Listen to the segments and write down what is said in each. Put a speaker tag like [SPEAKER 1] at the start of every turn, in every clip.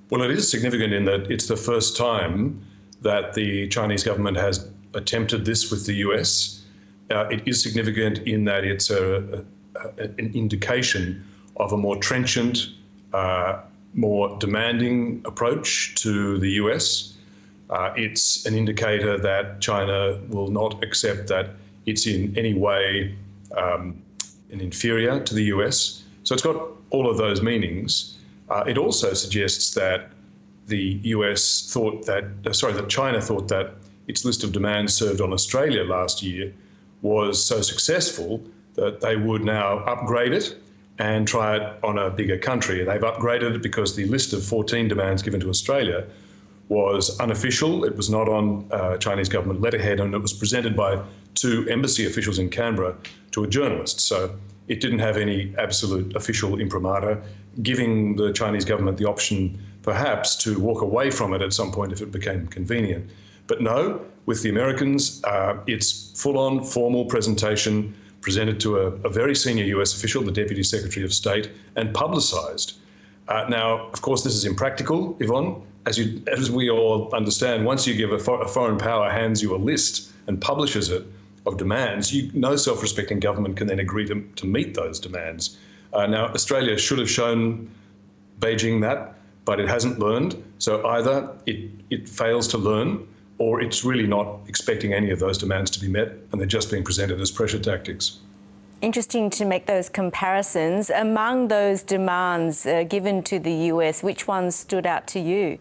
[SPEAKER 1] Well, it is significant in that it's the first time that the Chinese government has attempted this with the US. It is significant in that it's an indication of a more trenchant, more demanding approach to the US. It's an indicator that China will not accept that it's in any way an inferior to the US. So it's got all of those meanings. It also suggests that the US thought that, that China thought that its list of demands served on Australia last year was so successful that they would now upgrade it and try it on a bigger country. They've upgraded it because the list of 14 demands given to Australia was unofficial. It was not on Chinese government letterhead, and it was presented by 2 embassy officials in Canberra to a journalist. So it didn't have any absolute official imprimatur, giving the Chinese government the option perhaps to walk away from it at some point if it became convenient. But no, with the Americans, it's full-on formal presentation presented to a very senior US official, the Deputy Secretary of State, and publicised. Now, of course, this is impractical, Yvonne. As we all understand, once you give a foreign power hands you a list and publishes it of demands, no self-respecting government can then agree to meet those demands. Now, Australia should have shown Beijing that, but it hasn't learned. So either it fails to learn, or it's really not expecting any of those demands to be met, and they're just being presented as pressure tactics.
[SPEAKER 2] Interesting to make those comparisons. Among those demands given to the US, which ones stood out to you?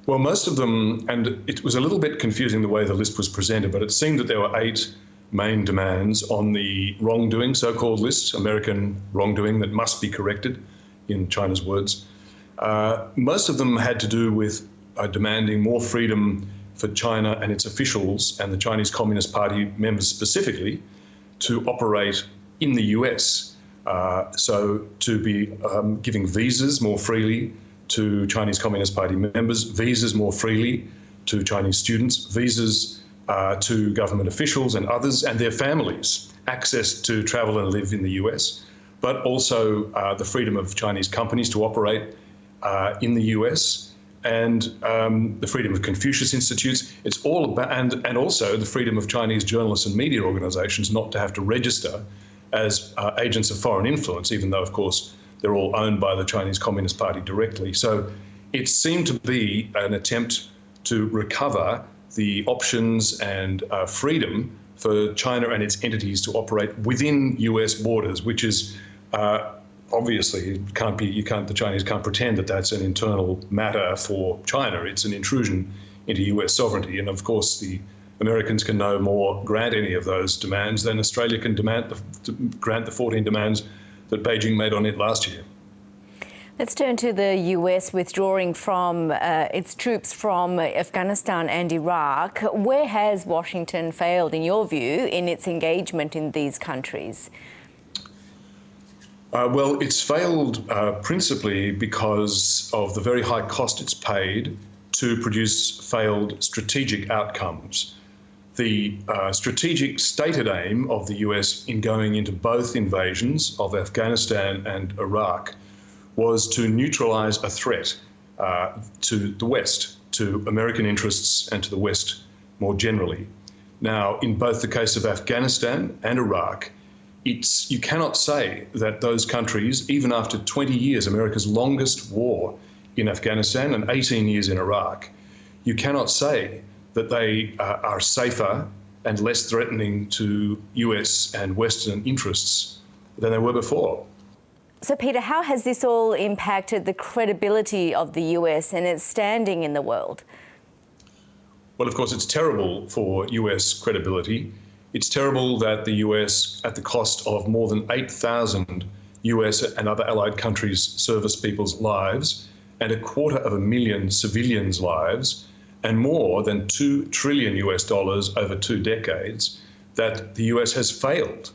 [SPEAKER 1] Well, most of them, and it was a little bit confusing the way the list was presented, but it seemed that there were 8 main demands on the wrongdoing so-called list, American wrongdoing that must be corrected, in China's words. Most of them had to do with demanding more freedom for China and its officials and the Chinese Communist Party members specifically to operate in the US. So to be giving visas more freely to Chinese Communist Party members, visas more freely to Chinese students, visas to government officials and others and their families, access to travel and live in the US, but also the freedom of Chinese companies to operate in the US, and the freedom of Confucius Institutes. It's all about, and also the freedom of Chinese journalists and media organizations not to have to register as agents of foreign influence, even though, of course, they're all owned by the Chinese Communist Party directly. So it seemed to be an attempt to recover the options and freedom for China and its entities to operate within US borders, which is obviously, the Chinese can't pretend that that's an internal matter for China. It's an intrusion into US sovereignty. And of course, the Americans can no more grant any of those demands than Australia can grant the 14 demands that Beijing made on it last year.
[SPEAKER 2] Let's turn to the US withdrawing from its troops from Afghanistan and Iraq. Where has Washington failed, in your view, in its engagement in these countries?
[SPEAKER 1] Well, it's failed principally because of the very high cost it's paid to produce failed strategic outcomes. The strategic stated aim of the US in going into both invasions of Afghanistan and Iraq was to neutralize a threat to the West, to American interests and to the West more generally. Now, in both the case of Afghanistan and Iraq, you cannot say that those countries, even after 20 years, America's longest war in Afghanistan and 18 years in Iraq, you cannot say that they are safer and less threatening to US and Western interests than they were before.
[SPEAKER 2] So, Peter, how has this all impacted the credibility of the US and its standing in the world?
[SPEAKER 1] Well, of course, it's terrible for US credibility. It's terrible that the US, at the cost of more than 8,000 US and other allied countries' service people's lives and $250,000 civilians' lives, and more than $2 trillion US over 2 decades, that the US has failed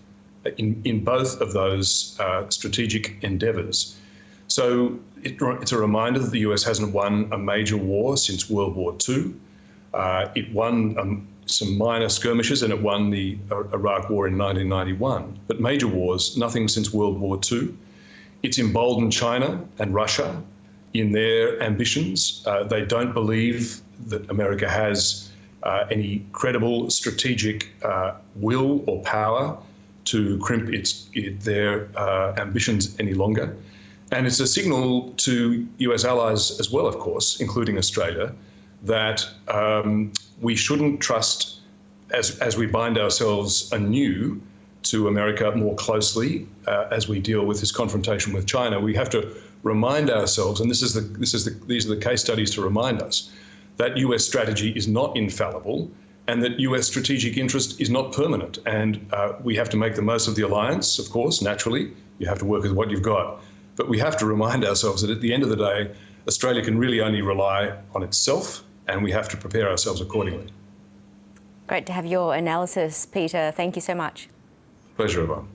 [SPEAKER 1] in both of those strategic endeavours. So it's a reminder that the US hasn't won a major war since World War II. It won some minor skirmishes, and it won the Iraq War in 1991. But major wars, nothing since World War II. It's emboldened China and Russia in their ambitions. They don't believe that America has any credible strategic will or power to crimp their ambitions any longer. And it's a signal to US allies as well, of course, including Australia, that we shouldn't trust, as we bind ourselves anew to America more closely as we deal with this confrontation with China. We have to remind ourselves, and these are the case studies to remind us, that US strategy is not infallible and that US strategic interest is not permanent. And we have to make the most of the alliance, of course, naturally. You have to work with what you've got. But we have to remind ourselves that at the end of the day, Australia can really only rely on itself, and we have to prepare ourselves accordingly.
[SPEAKER 2] Great to have your analysis, Peter. Thank you so much.
[SPEAKER 1] Pleasure, Yvonne.